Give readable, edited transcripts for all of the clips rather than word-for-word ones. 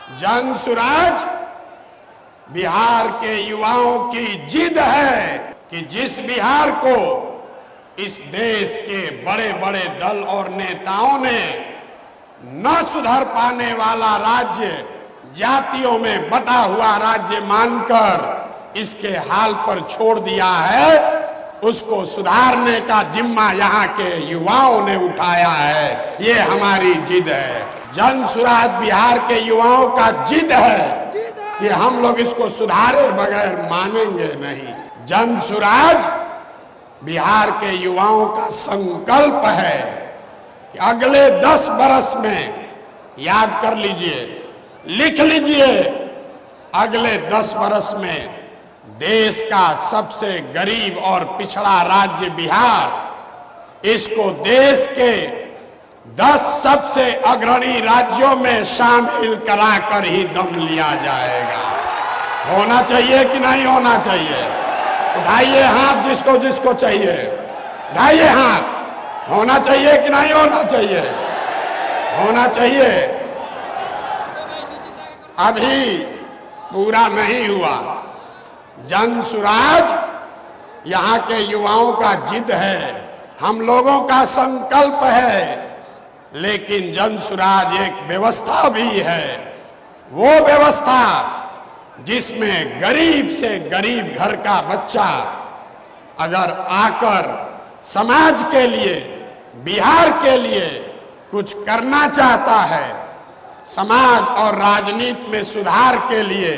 जन सुराज बिहार के युवाओं की जिद है कि जिस बिहार को इस देश के बड़े बड़े दल और नेताओं ने न सुधर पाने वाला राज्य, जातियों में बटा हुआ राज्य मानकर इसके हाल पर छोड़ दिया है, उसको सुधारने का जिम्मा यहाँ के युवाओं ने उठाया है। ये हमारी जिद है। जन सुराज बिहार के युवाओं का जिद है कि हम लोग इसको सुधारे बगैर मानेंगे नहीं। जन सुराज बिहार के युवाओं का संकल्प है कि अगले 10 बरस में, याद कर लीजिए, लिख लीजिए, अगले 10 बरस में देश का सबसे गरीब और पिछड़ा राज्य बिहार, इसको देश के 10 सबसे अग्रणी राज्यों में शामिल कराकर ही दम लिया जाएगा। होना चाहिए कि नहीं होना चाहिए? उठाइए हाथ जिसको जिसको चाहिए, उठाइए हाथ। होना चाहिए कि नहीं होना चाहिए? होना चाहिए। अभी पूरा नहीं हुआ। जन सुराज यहाँ के युवाओं का जिद है, हम लोगों का संकल्प है, लेकिन जन सुराज एक व्यवस्था भी है। वो व्यवस्था जिसमें गरीब से गरीब घर का बच्चा अगर आकर समाज के लिए, बिहार के लिए कुछ करना चाहता है, समाज और राजनीति में सुधार के लिए,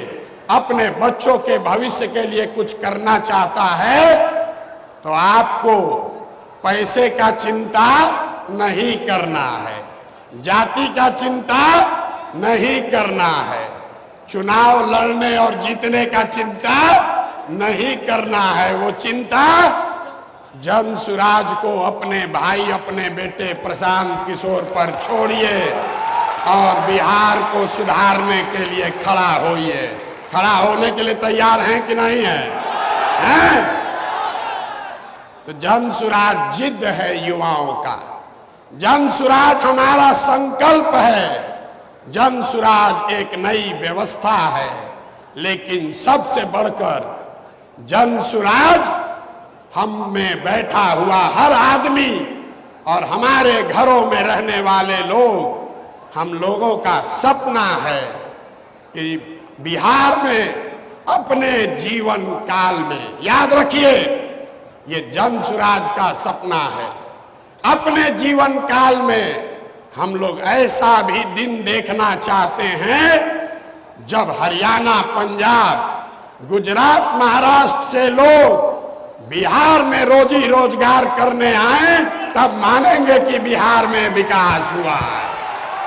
अपने बच्चों के भविष्य के लिए कुछ करना चाहता है, तो आपको पैसे का चिंता नहीं करना है, जाति का चिंता नहीं करना है, चुनाव लड़ने और जीतने का चिंता नहीं करना है। वो चिंता जन सुराज को, अपने भाई, अपने बेटे प्रशांत किशोर पर छोड़िए और बिहार को सुधारने के लिए खड़ा होइए। खड़ा होने के लिए तैयार हैं कि नहीं हैं? तो जन सुराज जिद है युवाओं का, जन सुराज हमारा संकल्प है, जन सुराज एक नई व्यवस्था है, लेकिन सबसे बढ़कर जन सुराज हम में बैठा हुआ हर आदमी और हमारे घरों में रहने वाले लोग, हम लोगों का सपना है कि बिहार में अपने जीवन काल में, याद रखिए ये जन सुराज का सपना है, अपने जीवन काल में हम लोग ऐसा भी दिन देखना चाहते हैं जब हरियाणा, पंजाब, गुजरात, महाराष्ट्र से लोग बिहार में रोजी रोजगार करने आए, तब मानेंगे कि बिहार में विकास हुआ है।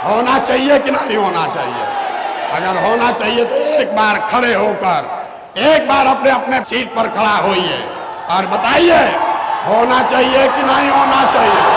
होना चाहिए कि नहीं होना चाहिए? अगर होना चाहिए तो एक बार खड़े होकर, एक बार अपने अपने सीट पर खड़ा होइए और बताइए होना चाहिए कि नहीं होना चाहिए?